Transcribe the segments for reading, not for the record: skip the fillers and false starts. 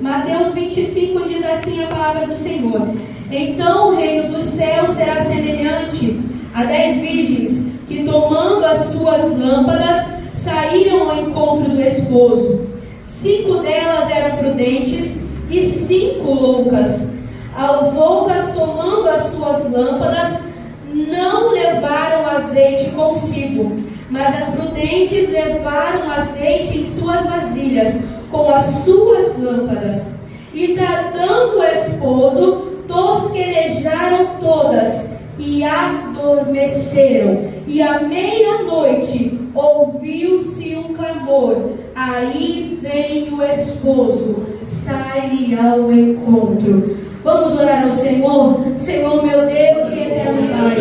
Mateus 25 diz assim a palavra do Senhor: então o reino dos céus será semelhante a 10 virgens que, tomando as suas lâmpadas, saíram ao encontro do esposo. 5 delas eram prudentes e 5 loucas. As loucas, tomando as suas lâmpadas, não levaram azeite consigo, mas as prudentes levaram azeite em suas vasilhas com as suas lâmpadas. E tardando o esposo, tosquenejaram todas e adormeceram. E à meia-noite ouviu-se um clamor: aí vem o esposo, sai-lhe ao encontro. Vamos orar ao Senhor. Senhor, meu Deus e eterno Pai,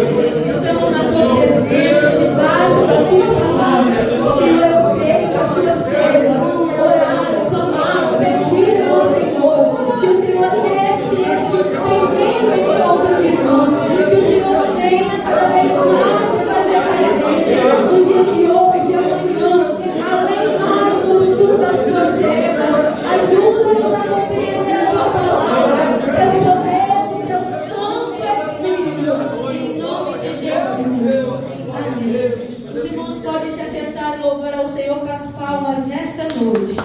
estamos na tua presença, debaixo da tua palavra. Senhor, eu creio que as tuas servas oraram, clamaram, pediram ao Senhor que o Senhor desse este primeiro encontro de irmãos, que o Senhor venha cada vez mais se fazer presente no dia de hoje e amanhã, além mais no futuro das tuas servas. Ajuda-nos a compreender a tua palavra pelo poder do teu Santo Espírito, em nome de Jesus. Amém. Os irmãos podem se assentar e louvar ao Senhor com as palmas nessa noite.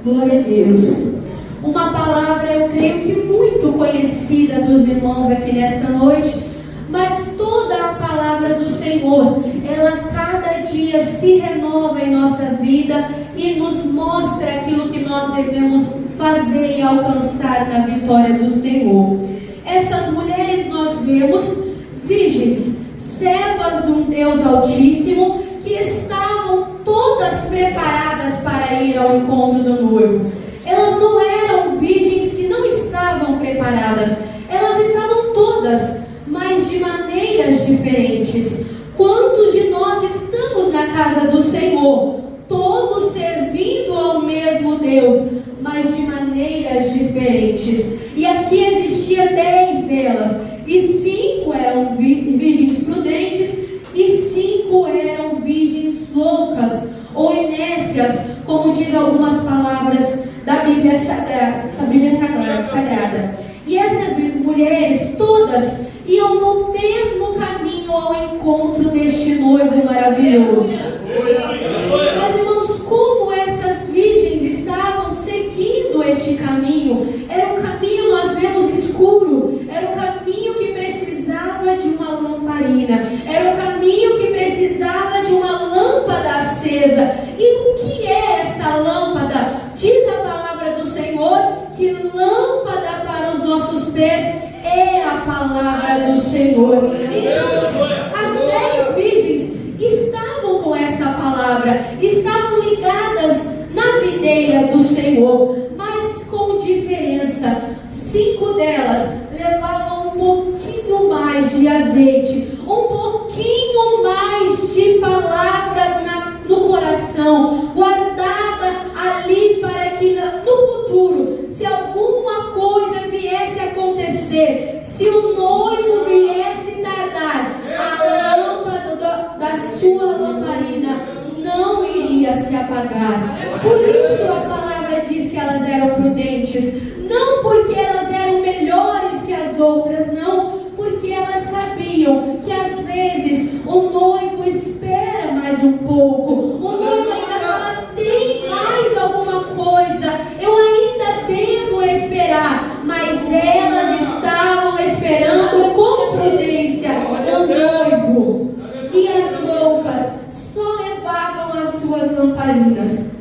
Glória a Deus. Uma palavra, eu creio que muito conhecida dos irmãos aqui nesta noite, mas toda a palavra do Senhor, ela cada dia se renova em nossa vida e nos mostra aquilo que nós devemos fazer e alcançar na vitória do Senhor. Essas mulheres nós vemos virgens, servas de um Deus Altíssimo, que estavam todas preparadas para ir ao encontro do noivo. Elas não eram virgens que não estavam preparadas, elas estavam todas, mas de maneiras diferentes. Quantos de nós estamos na casa do Senhor, todos servindo ao mesmo Deus, mas de maneiras diferentes? E aqui existia 10 delas, e 5 eram virgens prudentes, e 5 eram virgens loucas, ou inécias, como diz algumas palavras da Bíblia Sagrada. E essas mulheres todas iam no mesmo caminho ao encontro deste noivo maravilhoso. Mas, irmãos, como essas virgens estavam seguindo este caminho? Era um caminho, nós vemos, escuro. Era um caminho que precisava de uma lamparina. Era um caminho que precisava de uma lâmpada acesa. E o que é esta lâmpada? Diz a palavra do Senhor que lâmpada para os nossos pés é a palavra do Senhor. Então, as 10 virgens estavam com esta palavra, estavam ligadas na videira do Senhor, mas com diferença. 5 delas levavam um pouquinho mais de azeite, um pouquinho mais de palavra no coração, guardada ali para que no futuro, se alguma coisa viesse a acontecer, se o noivo viesse tardar, a lâmpada da sua lamparina não iria se apagar. Por isso a palavra diz que elas eram prudentes, não porque elas eram melhores que as outras, não, porque elas sabiam que às vezes o noivo espera mais um pouco, o noivo ainda fala: tem mais alguma coisa, eu ainda devo esperar. Mas elas estavam esperando com prudência o noivo. E as loucas só levavam as suas lamparinas.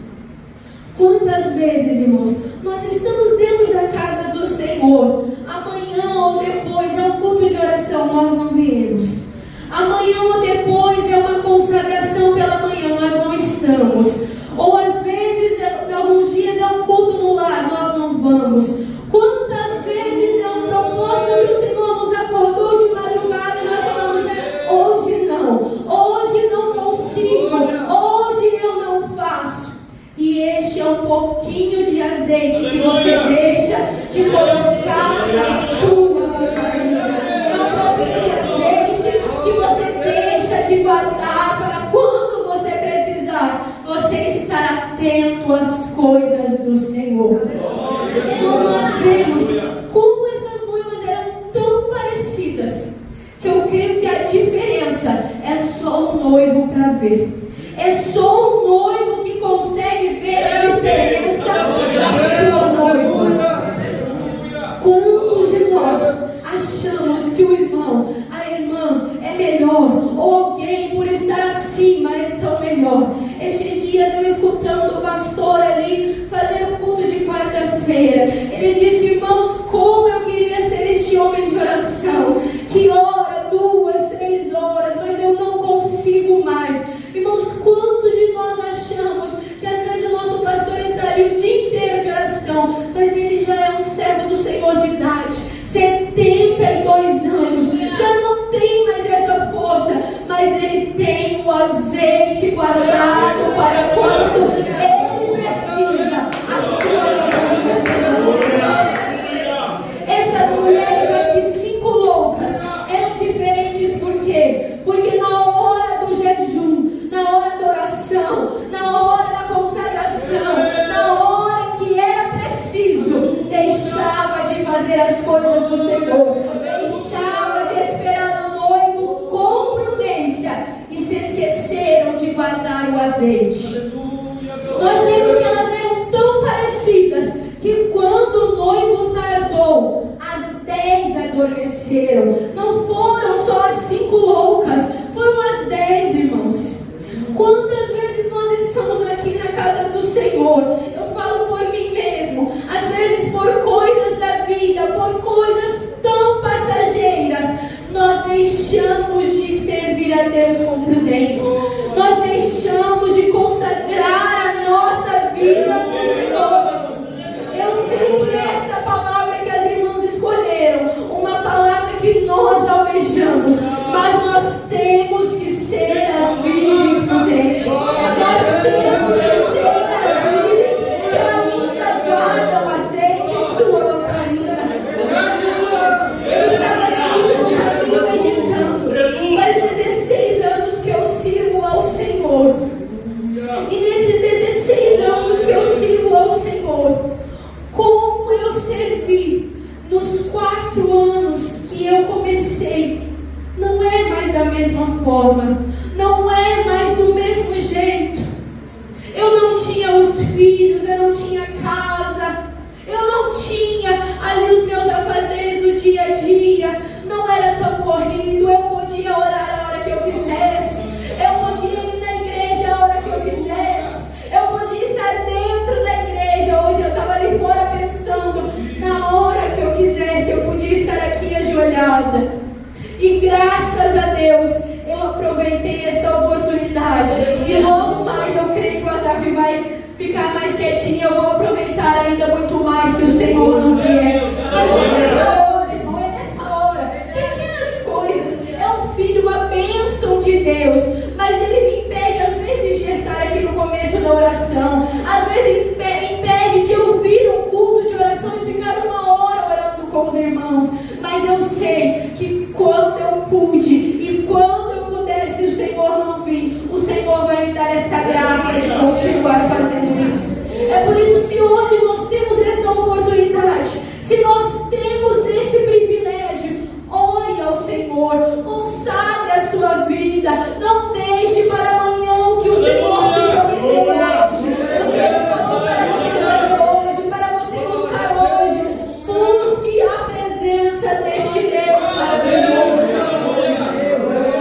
Quantas vezes, irmãos, nós estamos dentro da casa do Senhor, amanhã ou depois é um culto de oração, nós não viemos. Amanhã ou depois é uma consagração pela manhã, nós não estamos. Ou às vezes, em alguns dias é um culto no lar, nós não vamos. Quantas vezes é um propósito que o Senhor nos acordou de madrugada e nós falamos: hoje não consigo, hoje eu não faço. E este é um pouquinho de azeite que você deixa de colocar na sua lamparina. É um pouquinho de azeite que você deixa de guardar para quando você precisar. atento às coisas do Senhor. Então nós vemos como essas noivas eram tão parecidas, que eu creio que a diferença é só o noivo para ver. É só o noivo que consegue ver a diferença da sua noiva. Quantos de nós achamos que o irmão, a irmã é melhor, ou alguém por estar acima é tão melhor? Estes dias eu escutando o pastor ali fazendo culto de quarta-feira, ele disse: irmãos, como eu queria ser este homem de oração, que ora 2, 3 horas, mas eu não consigo mais. Irmãos, quantos de nós achamos que às vezes o nosso pastor está ali o dia inteiro de oração, mas ele já é um servo do Senhor de idade, 72 anos, já não tem mais essa força, mas ele tem o azeite guardado para quando ele precisa, a sua lamparina tem azeite. Essas mulheres aqui, 5 loucas, eram diferentes por quê? Porque na hora do jejum, na hora da oração, na hora da consagração, na hora em que era preciso, deixava de fazer as coisas do Senhor, deixava de esperar o noivo com prudência e se esqueceram de guardar o azeite. Nós vemos que elas eram tão parecidas que quando o noivo tardou, as 10 adormeceram. Não foram só as 5 loucas, foram as 10, irmãos. Quantas vezes nós estamos aqui na casa do Senhor? Eu falo por mim mesmo. Às vezes por coisas da vida, por coisas tão passageiras, nós deixamos de servir a Deus com prudência. Nós deixamos de consagrar a nossa vida para o Senhor. Eu sei que esta palavra que as irmãs escolheram, uma palavra que nós almejamos, mas nós temos que ser as virgens prudentes. Nós temos que ser as virgens que ainda guardam azeite em sua lamparina. Eu estava aqui no caminho meditando, faz 16 anos que eu sirvo ao Senhor. E nesses 16 anos que eu sirvo ao Senhor, como eu servi nos 4 anos que eu comecei, não é mais da mesma forma, não é mais do mesmo jeito. Eu não tinha os filhos, eu não tinha casa, eu não tinha ali os meus afazeres do dia a dia, não era tão corrido, eu podia orar a hora que eu quisesse, eu podia ir na igreja a hora que eu quisesse, eu podia estar dentro da igreja. Hoje eu estava ali fora pensando, na hora que eu quisesse, eu podia estar aqui ajoelhada. E graças a Deus, eu aproveitei esta oportunidade. E logo mais eu creio que o Asaf vai ficar mais quietinho. Eu vou aproveitar ainda muito mais se o Senhor não vier. Mas é nessa hora, irmão, é nessa hora. Pequenas coisas. É um filho, uma bênção de Deus. Mas ele me impede às vezes de estar aqui no começo da oração. Às vezes impede de ouvir um culto de oração e ficar 1 hora orando com os irmãos. Mas eu sei que quando eu pude e quando eu puder, se o Senhor não vir, o Senhor vai me dar essa graça de continuar fazendo isso. É por isso, se hoje nós temos essa oportunidade, se nós temos esse privilégio, ore ao Senhor, consagre a sua vida, não deixe para amanhã o que o Senhor te prometeu hoje, o que Ele falou para você fazer hoje, para você buscar hoje. Busque a presença deste Deus maravilhoso.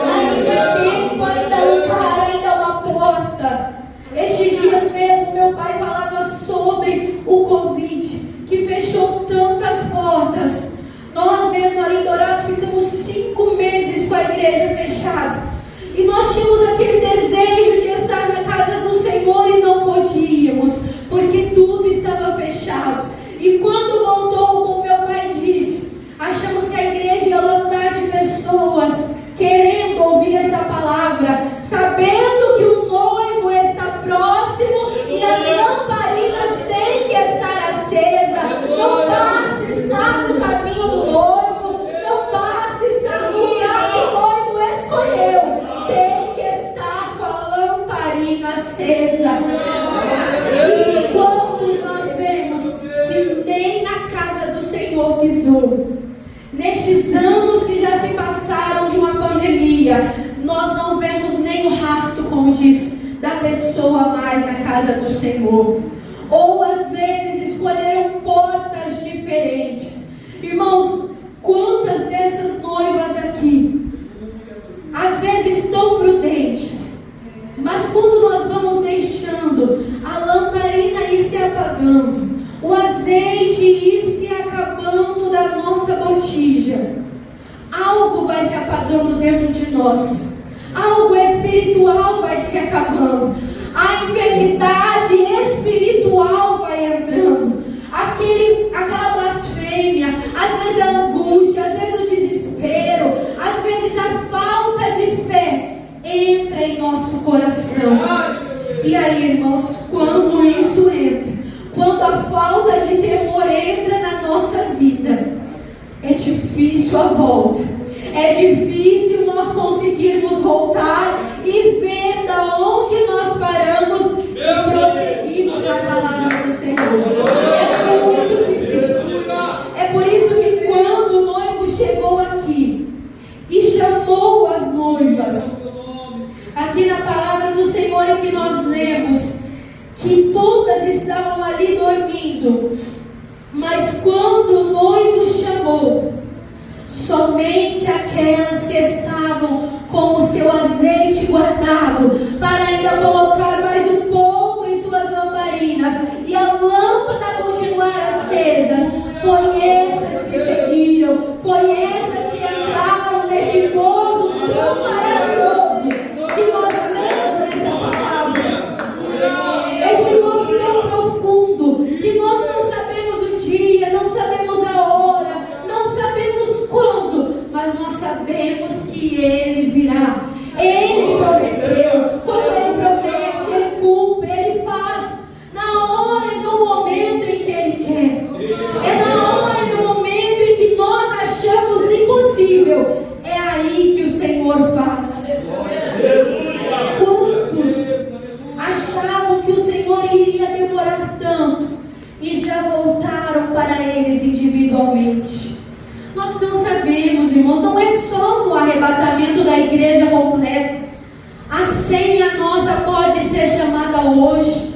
Ainda é tempo, ainda é lugar, ainda é uma porta. Estes dias mesmo meu pai falava sobre o Covid, que fechou tantas portas. Nós mesmo ali em Dourados ficamos 5 meses com a igreja fechada. E nós tínhamos aquele desejo de estar na casa do Senhor e não podíamos, porque tudo estava fechado. E quando voltou, como meu pai disse, achamos que a igreja ia lotar de pessoas querendo ouvir essa palavra, sabendo que o noivo está próximo e as lamparinas têm que estar acesas. Não basta estar no caminho do noivo, não basta estar no lugar que o noivo escolheu, tem que estar com a lamparina acesa. passou, nestes anos que já se passaram de uma pandemia, nós não vemos nem o rastro, como diz, da pessoa mais na casa do Senhor. Ou às vezes escolheram portas diferentes. Irmãos, quantas dessas noivas aqui, às vezes tão prudentes, mas quando nós vamos deixando a lamparina ir se apagando, o azeite ir se acabando da nossa botija, algo vai se apagando dentro de nós, algo espiritual vai se acabando, a enfermidade espiritual vai entrando, aquela blasfêmia, às vezes a angústia, às vezes o desespero, às vezes a falta de fé entra em nosso coração. E aí, irmãos, quando isso entra, quando a falta de temor entra na nossa vida, é difícil a volta, é difícil nós conseguirmos voltar e ver da onde nós paramos e prosseguirmos na palavra do Senhor. É muito difícil. É por isso que quando o noivo chegou aqui e chamou as noivas, aqui na palavra do Senhor é que nós lemos que todas estavam ali dormindo, mas quando o noivo chamou, somente aquelas que estavam com o seu azeite guardado, para ainda colocar mais um pouco em suas lamparinas, e a lâmpada continuar acesas, foi essas que seguiram, foi essas que entraram neste gozo tão maravilhoso que nós lemos nessa palavra. Este gozo tão profundo, que nós não sabemos o dia, não sabemos a hora, não sabemos quando, mas nós sabemos que Ele virá. Ele prometeu, quando Ele promete, Ele cumpre, Ele faz, na hora e no momento em que Ele quer. É na hora e no momento em que nós achamos impossível, é aí que o Senhor faz. Quantos achavam que o Senhor iria demorar tanto e já voltaram para eles individualmente? Nós não sabemos, irmãos, não é só no arrebatamento da igreja completa. A senha nossa pode ser chamada hoje,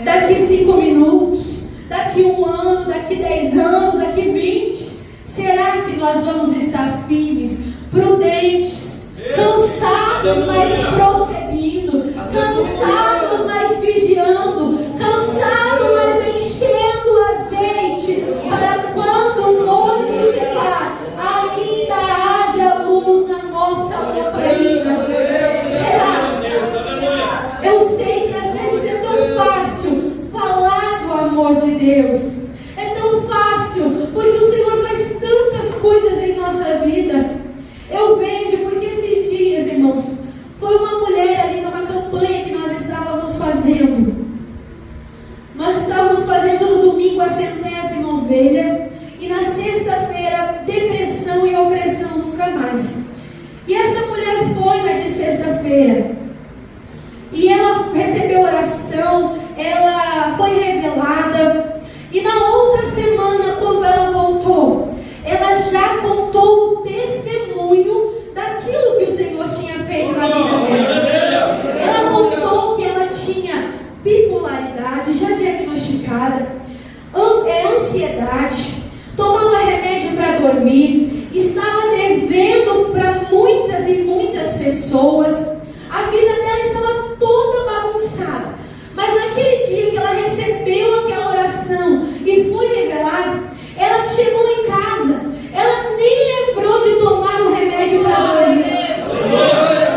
daqui 5 minutos, daqui 1 ano, daqui 10 anos, daqui 20. Será que nós vamos estar firmes, prudentes, cansados, mas prosseguindo, cansados, mas vigiando, cansados, mas enchendo o azeite, para quando o noivo chegar, ainda haja luz na nossa lamparina? Será? Eu sei que às vezes é tão fácil falar do amor de Deus, é tão fácil, porque o Senhor faz tantas coisas em nossa vida. Eu vejo, porque esses dias, irmãos, foi uma mulher ali numa campanha que nós estávamos fazendo. Nós estávamos fazendo no domingo a 100ª ovelha, e na sexta-feira, depressão e opressão nunca mais. E essa mulher foi na de sexta-feira, e ela recebeu oração, ela foi revelada, e na outra semana, quando ela voltou, ela já contou o testemunho daquilo que o Senhor tinha feito na vida dela. Ela contou que ela tinha bipolaridade já diagnosticada, ansiedade, tomava remédio para dormir, estava devendo para muitas e muitas pessoas, a vida dela estava toda bagunçada. Mas naquele dia que ela recebeu aquela oração e foi revelada, ela chegou em casa, ela nem lembrou de tomar o remédio para dormir.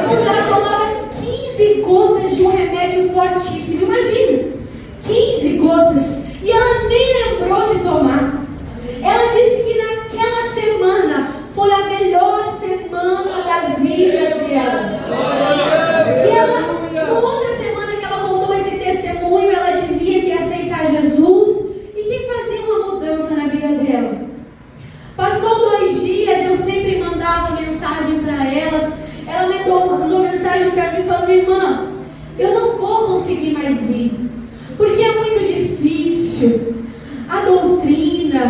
Mas ela tomava 15 gotas de um remédio fortíssimo, imagina, 15 gotas, e ela nem lembrou de tomar. Ela disse que naquela semana foi a melhor semana da vida dela. E ela, na outra semana que ela contou esse testemunho, ela dizia que ia aceitar Jesus e que fazia uma mudança na vida dela. Passou 2 dias, eu sempre mandava mensagem para ela. Ela mandou mensagem para mim falando: irmã, eu não vou conseguir mais ir, porque é muito difícil. A doutrina,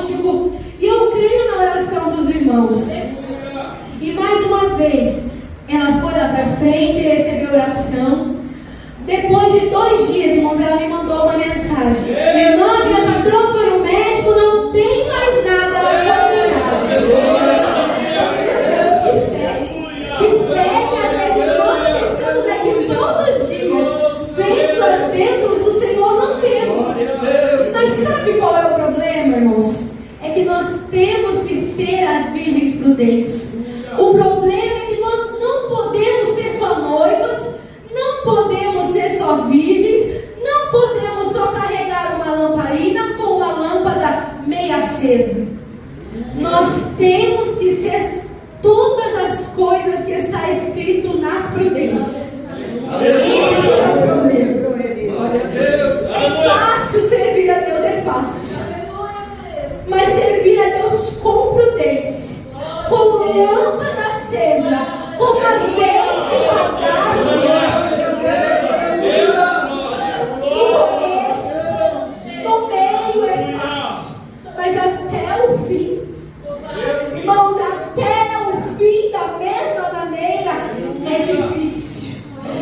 diagnóstico. E eu creio na oração dos irmãos. E mais uma vez, ela foi lá para frente, recebeu oração. Depois de 2 dias, irmãos, ela me mandou uma mensagem: irmã, minha patroa foi no médico, não tem mais nada, ela foi curada. Que fé que às vezes nós estamos aqui todos os dias, vendo as bênçãos do Senhor, não temos. Mas sabe qual é o problema, irmãos? É que nós temos que ser as virgens prudentes. O problema é que nós não podemos ser só noivas, não podemos ser só virgens, não podemos só carregar uma lamparina com uma lâmpada meia acesa. Nós temos que ser todas as coisas que está escrito nas prudências. Esse é o problema. É fácil servir a Deus, é fácil. Mas servir a Deus com prudência, com lâmpada acesa, com azeite guardado. No meio é fácil, mas até o fim, irmãos, até o fim da mesma maneira é difícil,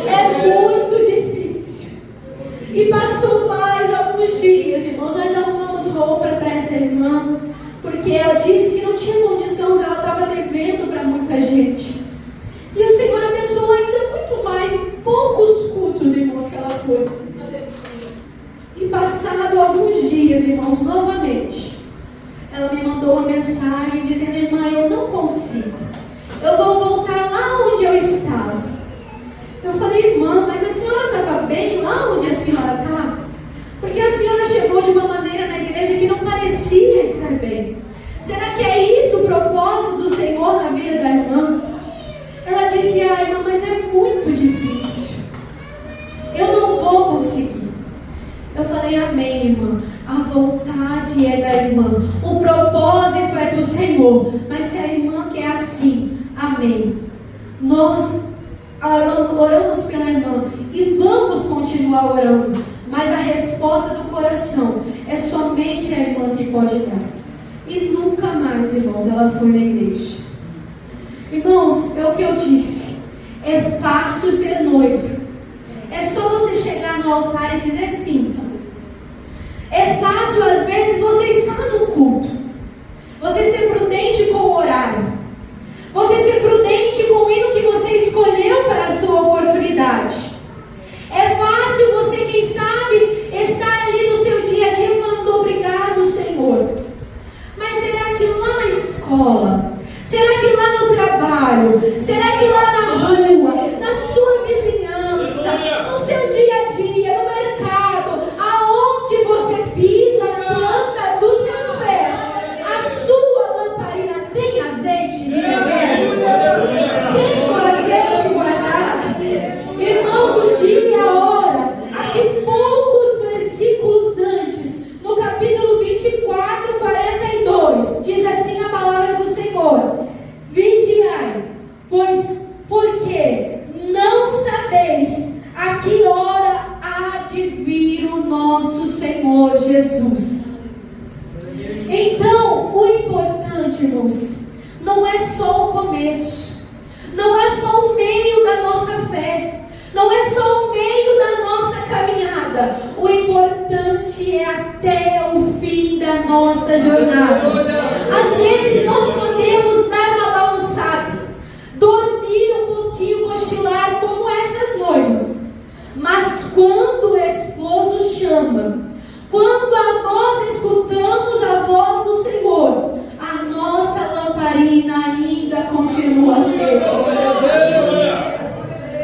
é muito difícil. E passou mais alguns dias, irmãos, nós arrumamos roupa para essa irmã, porque ela disse que não tinha condições, ela estava devendo para muita gente. E o Senhor abençoou ainda muito mais em poucos cultos, irmãos, que ela foi. E passado alguns dias, irmãos, novamente, ela me mandou uma mensagem dizendo: irmã, eu não consigo, eu vou voltar lá onde eu estava. Eu falei: irmã, mas a senhora estava bem lá onde a senhora estava? Porque a senhora chegou de uma maneira na igreja que não parecia estar bem. Será que é isso o propósito do Senhor na vida da irmã? Ela disse: irmã, mas é muito difícil, eu não vou conseguir. Eu falei: amém, irmã, a vontade é da irmã, o propósito é do Senhor, mas se a irmã quer assim, amém. Nós oramos pela irmã e vamos continuar orando, mas a resposta do coração é somente a irmã que pode dar. E nunca mais, irmãos, ela foi na igreja. Irmãos, é o que eu disse, é fácil ser noiva, é só você chegar no altar e dizer sim. É fácil, às vezes, você estar no culto, você ser prudente com o horário, você ser prudente com o hino que você escolheu para a sua oportunidade. É fácil você, quem sabe, estar ali no seu dia a dia falando: obrigado, Senhor. Mas será que lá na escola, será que lá no trabalho, será que lá na rua, na sua vizinhança, no seu dia a dia, no mercado, aonde você pisa a planta dos seus pés, a sua lamparina tem azeite de reserva? Tem o azeite guardado? Irmãos, o dia e a hora, aqui poucos versículos antes, no capítulo 24, 42, diz assim a palavra do Senhor: vigiai, pois porque não sabeis a que hora há de vir o nosso Senhor Jesus. Então, o importante, irmãos, não é só o começo, não é só o meio da nossa fé, não é só o meio da nossa caminhada. O importante é até o fim da nossa jornada. Às vezes nós podemos dar uma balançada, dormir um pouquinho, cochilar como essas noivas. Mas quando o esposo chama, quando nós escutamos a voz do Senhor, a nossa lamparina ainda continua acesa.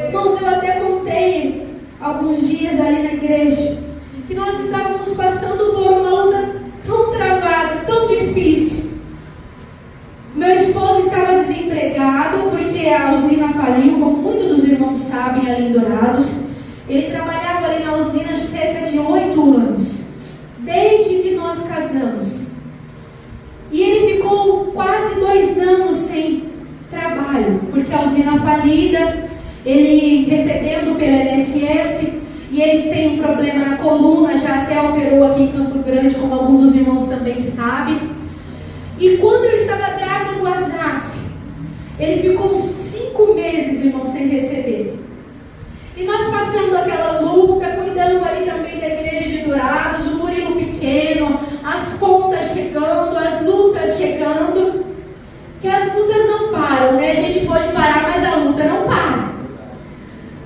Irmãos, eu até contei alguns dias ali na igreja que nós estávamos passando por uma luta tão travada, tão difícil. Meu esposo estava desempregado porque a usina faliu, como muitos dos irmãos sabem, ali em Dourados. Ele trabalhava ali na usina cerca de 8 anos, desde que nós casamos. E ele ficou quase 2 anos sem trabalho, porque a usina falida, ele recebendo pelo INSS, e ele tem um problema na coluna, já até operou aqui em Campo Grande, como alguns dos irmãos também sabem. E quando eu estava grávida do Asaf, ele ficou 5 meses, irmão, sem receber. E nós passando aquela luta, cuidando ali também da igreja de Dourados, o Murilo pequeno, as contas chegando, as lutas chegando. Que as lutas não param, né? A gente pode parar, mas a luta não para.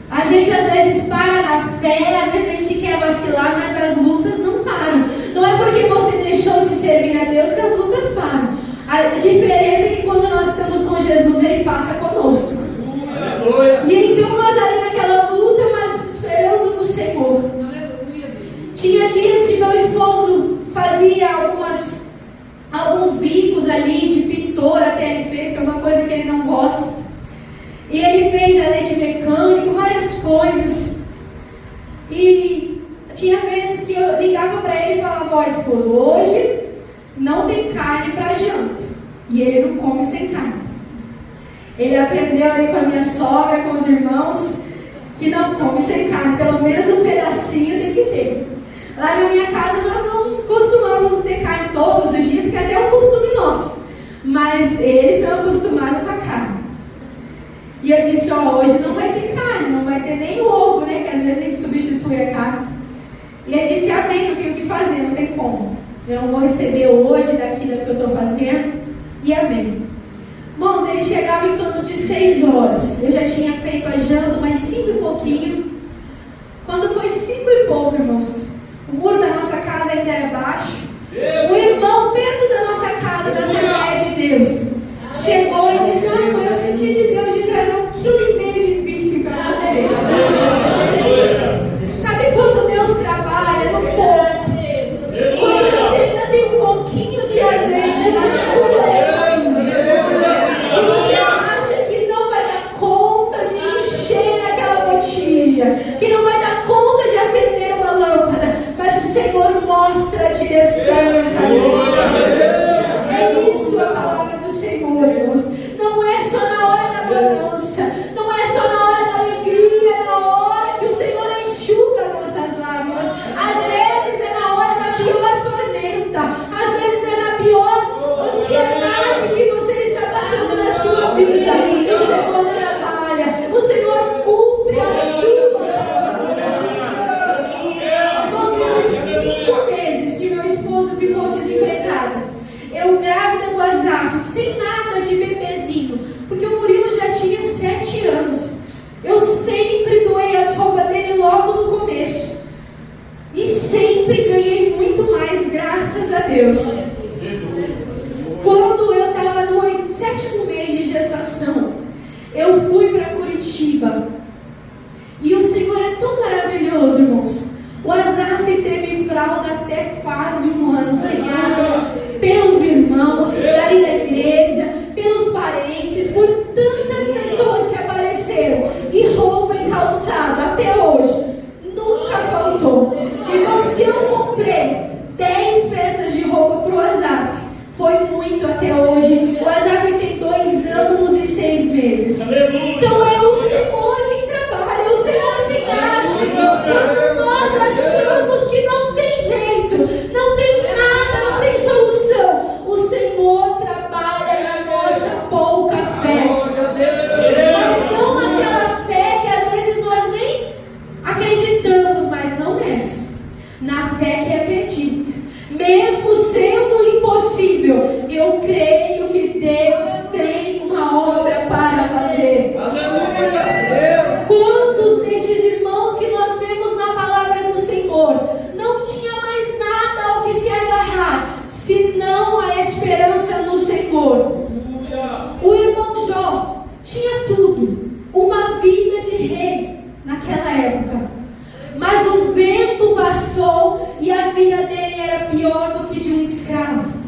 A gente às vezes para na fé, às vezes a gente quer vacilar, mas as lutas não param. Não é porque você deixou de servir a Deus que as lutas param. A diferença é que quando nós estamos com Jesus, Ele passa conosco. E então nós ali naquela luta, mas esperando no Senhor. Tinha dias que meu esposo fazia alguns bicos ali de pintor, até ele fez, que é uma coisa que ele não gosta. E ele fez ali de mecânico, várias coisas. E tinha vezes que eu ligava para ele e falava: ó, esposo, hoje não tem carne para janta. E ele não come sem carne. Ele aprendeu ali com a minha sogra, com os irmãos, que não come sem carne. Pelo menos um pedacinho tem que ter. Lá na minha casa nós não costumamos ter carne todos os dias, porque é até um costume nosso. Mas eles são acostumados com a carne. E eu disse: ó, hoje não vai ter carne, não vai ter nem ovo, né? Que às vezes a gente substitui a carne. E ele disse: amém, não tenho o que fazer, não tem como. Eu não vou receber hoje daquilo que eu estou fazendo. E amém. Irmãos, ele chegava em torno de 6 horas. Eu já tinha feito a janta, umas 5 e pouquinho. Quando foi 5 e pouco, irmãos, o muro da nossa casa ainda era baixo. Um irmão perto da nossa casa, da Assembleia de Deus, chegou e disse: ah, mãe, eu senti de Deus de trazer 1,5 kg de bife para você. Sabe quando Deus trabalha no pouco? Quando você ainda tem um pouquinho de azeite na sua economia, e você acha que não vai dar conta de encher aquela botija, que não vai dar conta de acender uma lâmpada, mas o Senhor mostra a direção e o caminho. É isso a palavra do Senhor, irmãos. Não é só na hora da bonança, não é só na hora da alegria, na hora que o Senhor enxuga nossas lágrimas. Às vezes é na hora da pior tormenta, às vezes é na pior ansiedade que você está passando na sua vida. O Senhor trabalha, o Senhor cumpre a sua palavra. Irmãos, nesses 5 meses que meu esposo ficou desempregado, eu grávida do Asaf, sem nada de bebezinho, porque o Murilo já tinha 7 anos. Eu sempre doei as roupas dele logo no começo. E sempre ganhei muito mais, graças a Deus. Quando eu estava no 7º mês de gestação, eu fui para Curitiba. E o Senhor é tão maravilhoso, irmãos. O Asaf teve fralda até quase 1 ano. Obrigada pelos irmãos, dali da igreja, pelos parentes, por tantas pessoas que apareceram. E roupa e calçado, até hoje, nunca faltou. Irmão, se eu comprei 10 peças de roupa para o Asaf, foi muito até hoje. O Asaf tem 2 anos e 6 meses. Então é o Senhor quem trabalha, é o Senhor quem age. Quando nós achamos que não tem jeito, não tem nada, não tem solução, o Senhor trabalha na nossa pouca fé. Mas não aquela fé que às vezes nós nem acreditamos, mas não desce. Na fé que acredita, mesmo sendo impossível, eu creio que Deus tem uma obra para fazer. Quantos destes irmãos que nós vemos na palavra do Senhor não tinha mais nada ao que se agarrar, senão a esperança no Senhor? O irmão Jó tinha tudo, uma vida de rei naquela época, mas o vento passou e a vida dele era pior do que de um escravo.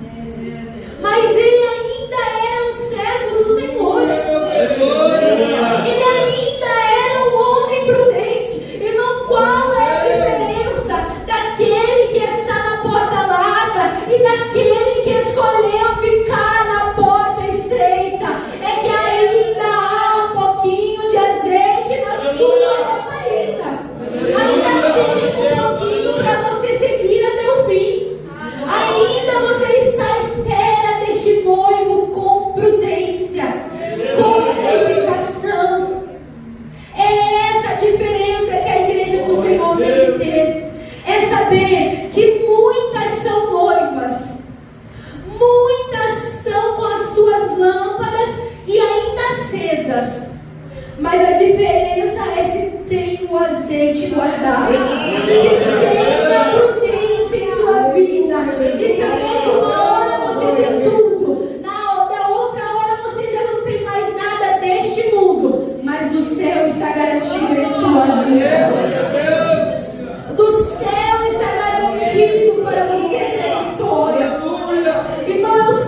Mas ele ainda era um servo do Senhor. Ele ainda era um homem prudente. Irmão, qual é a diferença daquele que está na porta larga e daquele que escolheu ficar na porta estreita? É que ainda há um pouquinho de azeite na sua lamparina. Ainda tem um pouquinho para você seguir até o fim. Ainda você está à espera deste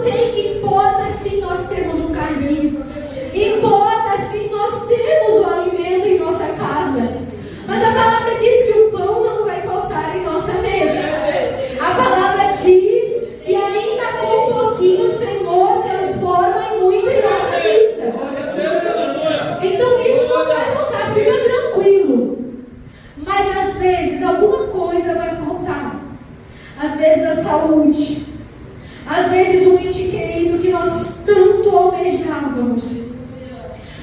sei que importa sim nós termos um carrinho, importa sim nós termos o alimento em nossa casa, mas a palavra diz que o pão não vai faltar em nossa mesa. A palavra diz que ainda com um pouquinho o Senhor transforma em muito em nossa vida. Então isso não vai faltar, fica tranquilo. Mas às vezes alguma coisa vai faltar. Às vezes a saúde, às vezes um ente querido que nós tanto almejávamos.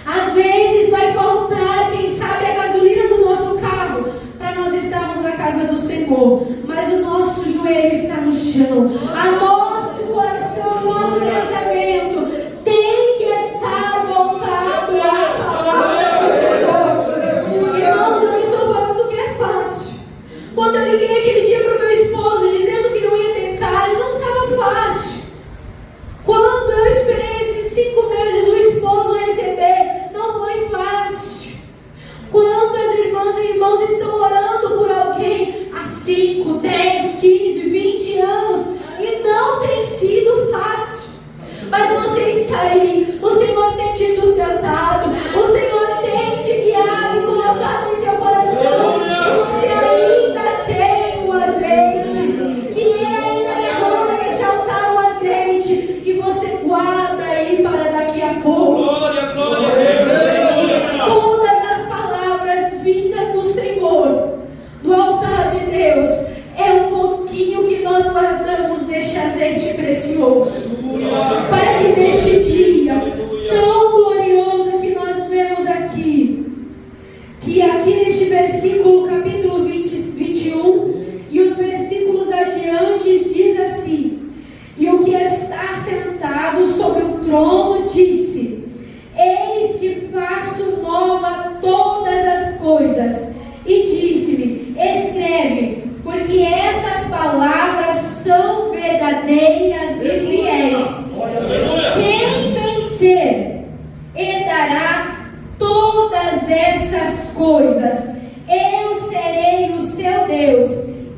Às vezes vai faltar, quem sabe, a gasolina do nosso carro para nós estarmos na casa do Senhor. Mas o nosso joelho está no chão, a nosso coração, o nosso pensamento tem que estar voltado à palavra do Senhor. Irmãos, eu não estou falando que é fácil. Quando eu liguei aquele dia para o meu esposo dizendo que não ia ter carne, não estava fácil. Quando eu esperei esses 5 meses o esposo receber, não foi fácil. Quantas irmãs e irmãos estão orando por alguém há 5, 10, 15, 20 anos e não tem sido fácil. Mas você está aí, o Senhor tem te sustentado, o Senhor tem te guiado e colocado em seu coração, e você ainda tem o azeite, que Ele ainda derrama neste altar o azeite, e você guarda aí para daqui a pouco. Glória, glória a Deus. Todas as palavras vindas do Senhor, do altar de Deus, é um pouquinho que nós guardamos deste azeite precioso, para que neste dia tão glorioso que nós vemos aqui, que aqui neste versículo, capítulo 21, e os versículos adiante diz assim: e o que está sentado sobre o trono disse: eis que faço nova todas as coisas. E disse-me: escreve, porque estas palavras são verdadeiras e fiéis. Quem vencer herdará todas essas coisas. Eu serei o seu Deus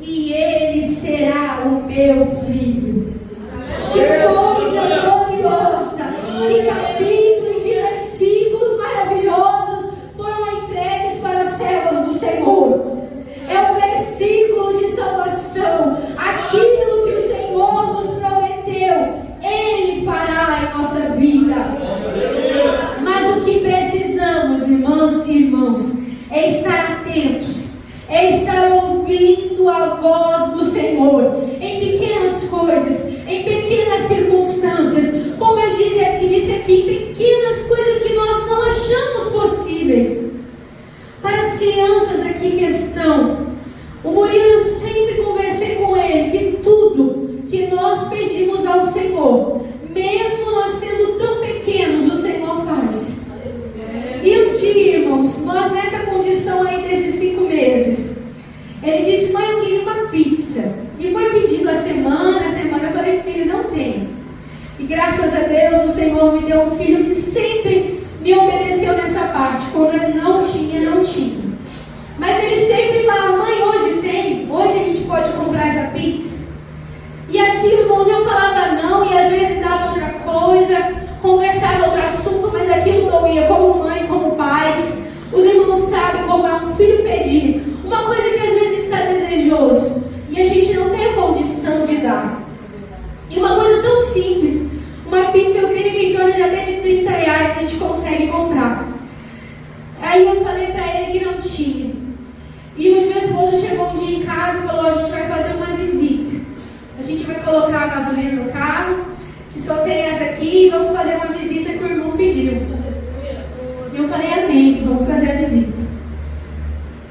e ele será o meu filho. Que coisa gloriosa! Que capítulo e que versículos maravilhosos foram entregues para as servas do Senhor. É um versículo de salvação. Aquilo que o Senhor nos prometeu, Ele fará em nossa vida. Mas o que precisamos, irmãs e irmãos, é estar atentos, é estar ouvindo a voz do Senhor em pequenas coisas, em pequenas circunstâncias, como eu disse aqui, em pequenas coisas que nós não achamos possíveis. Para as crianças aqui que estão, o Murilo, sempre conversei com ele que tudo que nós pedimos ao Senhor, mesmo nós sendo tão pequenos, o Senhor faz. E um dia, irmãos, nós nessa condição aí desses 5 meses, ele disse: mãe, eu queria uma pizza. E foi pedindo a semana, eu falei: filho, não tem. E graças a Deus o Senhor me deu um filho que sempre me obedeceu nessa parte. Quando ele não tinha, não tinha. Mas ele sempre falava: mãe, hoje tem? Hoje a gente pode comprar essa pizza? E aquilo, irmãos, eu falava não, e às vezes dava outra coisa, conversava outro assunto, mas aquilo não ia, como mãe, como pais. Os irmãos sabem como é um filho pedir uma coisa que às vezes está desejoso e a gente não tem a condição de dar. E uma coisa tão simples, uma pizza, eu creio que em torno de até de 30 reais a gente consegue comprar. Aí eu falei para ele que não tinha. E o meu esposo chegou um dia em casa e falou: a gente vai fazer uma visita. A gente vai colocar a gasolina no carro, que só tem essa aqui, e vamos fazer uma visita que o irmão pediu. E eu falei: amém, vamos fazer a visita.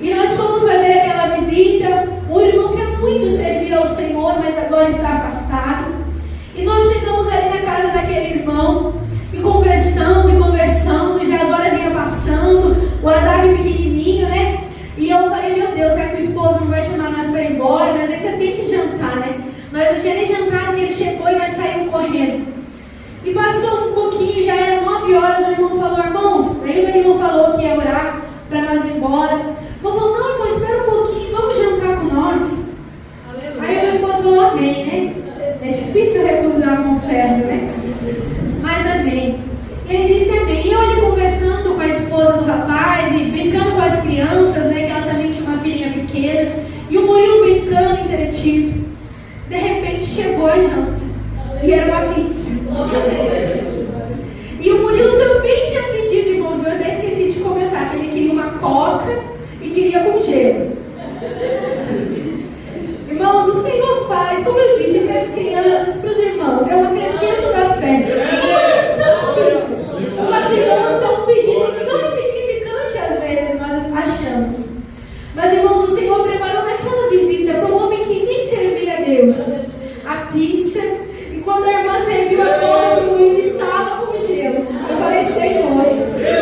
E nós fomos fazer aquela visita. O irmão quer muito servir ao Senhor, mas agora está afastado. E nós chegamos ali na casa daquele irmão, e conversando, e já as horas iam passando, o Azar pequenininho, né? E eu falei: meu Deus, será que o esposo não vai chamar nós para ir embora? Nós ainda tem que jantar, né? Nós não tínhamos nem jantado, que ele chegou e nós saímos correndo. E passou um pouquinho, já era 9 horas, o irmão falou: irmãos, ainda ele não falou que ia orar para nós ir embora. O irmão falou: não, irmão, espera um pouquinho, vamos jantar com nós. Aleluia. Aí o meu esposo falou: amém, né? É difícil difícil recusar uma oferta, né? Mas amém. Ele disse amém. E eu ali conversando com a esposa do rapaz e brincando com as crianças, né? Que ela também tinha uma filhinha pequena. E o Murilo brincando, entretido. De repente chegou a janta. E era uma pizza. E o Murilo também tinha pedido, irmãos. Eu até esqueci de comentar que ele queria uma coca e queria com gelo. Irmãos, o Senhor faz, como eu disse, para as crianças, para os irmãos, é um acrescento da fé. É tão simples. Uma criança, um pedido tão insignificante, às vezes, nós achamos. Mas, irmãos, o Senhor preparou naquela visita para um homem que nem servia a Deus a pizza. E quando a irmã serviu a coca, o Murilo estava com gelo. Eu falei, Senhor,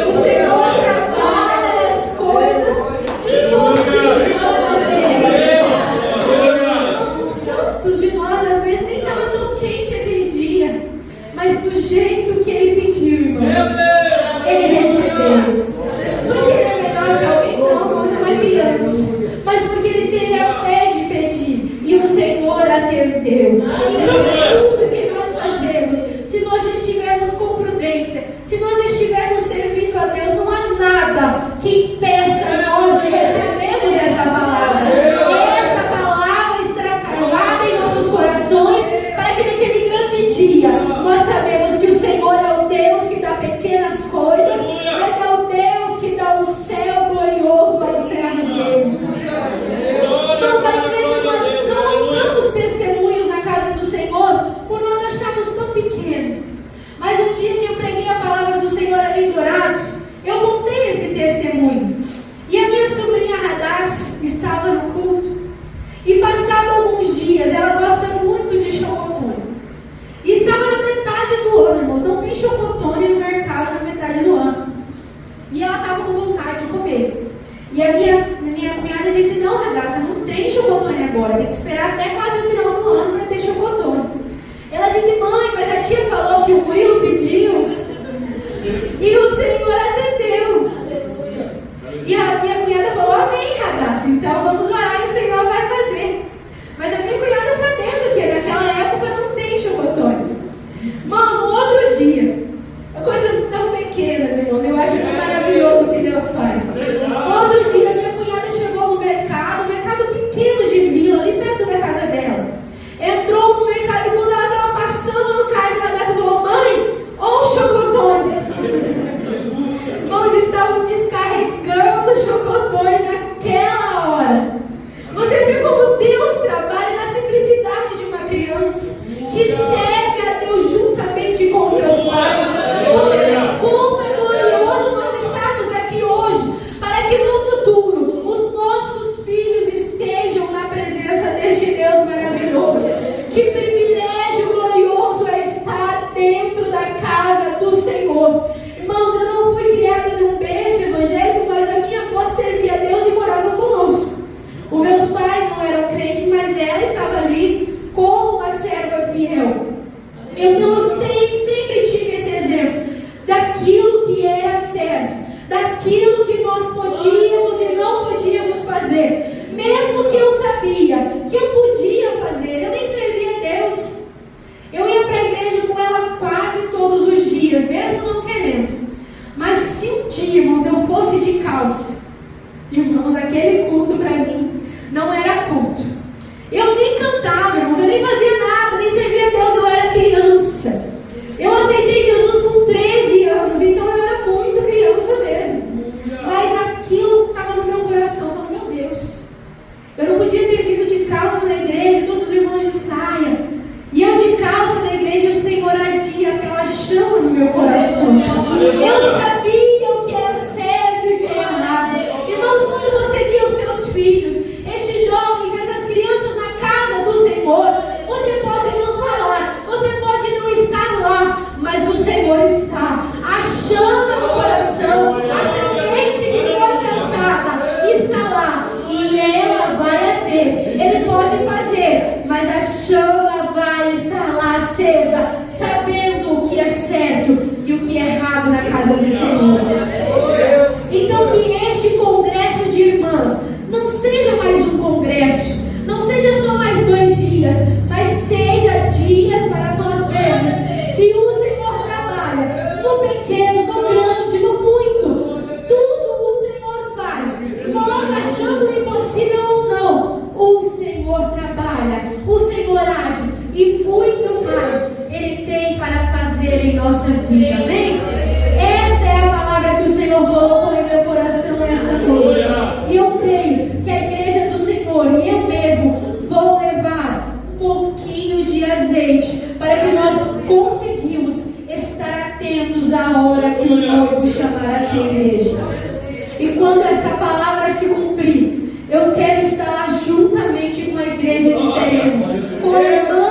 o Senhor trabalha as coisas impossíveis para nós. Quantos de nós, às vezes, nem estava tão quente aquele dia, mas do jeito que ele pediu, irmãos, ele recebeu. Porque ele é melhor que alguém? Não, irmãos, é uma criança. Mas porque ele teve a fé de pedir e o Senhor atendeu. Então, tudo que nós fazemos, se nós estivermos com prudência, se nós estivermos servindo a Deus, não há nada que impeça nós de recebermos essa palavra. Essa palavra está cravada em nossos corações, para que naquele grande dia nós sabemos que o Senhor é o Deus que dá pequenas coisas, mas é o Deus que dá um céu glorioso aos servos dele. Então, às vezes nós não contamos testemunhos na casa do Senhor por nós acharmos tão pequenos. Mas um dia que eu preguei a palavra do Senhor ali em Dourados, eu contei esse testemunho. E a minha sobrinha Radaz estava no culto. E passado alguns dias, ela gosta muito de chocotone. E estava na metade do ano, irmãos. Não tem chocotone no mercado na metade do ano. E ela estava com vontade de comer. E a minha cunhada disse, não, Radassa, não tem chocotone agora. Tem que esperar até quase o final do ano para ter chocotone. Ela disse, mãe, mas a tia falou que o Murilo pediu. E o Senhor atendeu. E a minha cunhada falou, amém, Radassa. Então vamos orar e o Senhor vai fazer. Mas a minha cunhada sabendo que naquela época não tem chocotone. Mas no outro dia, coisas tão pequenas, irmãos, eu acho maravilhoso o que Deus faz. No outro dia, minha cunhada chegou no mercado, um mercado pequeno de vila, ali perto da casa dela. Entrou no mercado e quando ela estava passando no caixa, ela falou, mãe, olha o chocotone. Irmãos, estavam descarregando o chocotone naquela hora. Você vê como Deus trabalha na simplicidade de uma criança que serve a Deus juntamente com os seus pais. Você vê como é glorioso nós estarmos aqui hoje, para que no futuro os nossos filhos estejam na presença deste Deus maravilhoso. Que privilégio glorioso é estar dentro da casa do Senhor. Irmãos, eu não fui criada num berço evangélico, mas a minha avó servia a Deus e morava conosco. Os meus pais não eram crentes, mas ela estava ali como uma serva fiel. Eu sempre tive esse exemplo daquilo que era certo, daquilo que nós podíamos e não podíamos fazer. Mesmo que eu sabia que eu podia fazer, eu nem servia a Deus. Eu ia para a igreja com ela quase todos os dias, mesmo não querendo. Mas se um dia, irmãos, eu fosse de calça, irmãos, aquele culto para mim não era culto. Eu nem cantava, irmãos, eu nem fazia nada, nem servia a Deus, eu era criança. Eu aceitei Jesus com 13 anos, então eu era muito criança mesmo. Mas aquilo estava no meu coração, eu falei, meu Deus, eu não podia ter vindo de calça na igreja, todos os irmãos de saia. E eu de calça na igreja, o Senhor ardia aquela chama no meu coração. Eu sabia o que era certo e o que era errado. Irmãos, quando você guia os teus filhos, esses jovens, essas crianças na casa do Senhor, você pode não falar, você pode não estar lá, mas o Senhor está. A chama no coração, a semente que foi plantada está lá e ela vai ater. Ele pode fazer, mas a chama vai estar lá acesa, sabendo o que é certo e o que é errado na casa do Senhor. Então que este congresso de irmãs não seja mais um congresso, não seja só mais 2 dias, mas seja dias para e muito mais Ele tem para fazer em nossa vida. Amém? Essa é a palavra que o Senhor colocou em meu coração nessa noite. E eu creio que a igreja do Senhor e eu mesmo vou levar um pouquinho de azeite para que nós conseguimos estar atentos à hora que o noivo chamar a sua igreja. E quando esta palavra se cumprir, eu quero estar lá juntamente com a igreja que teremos, com a irmã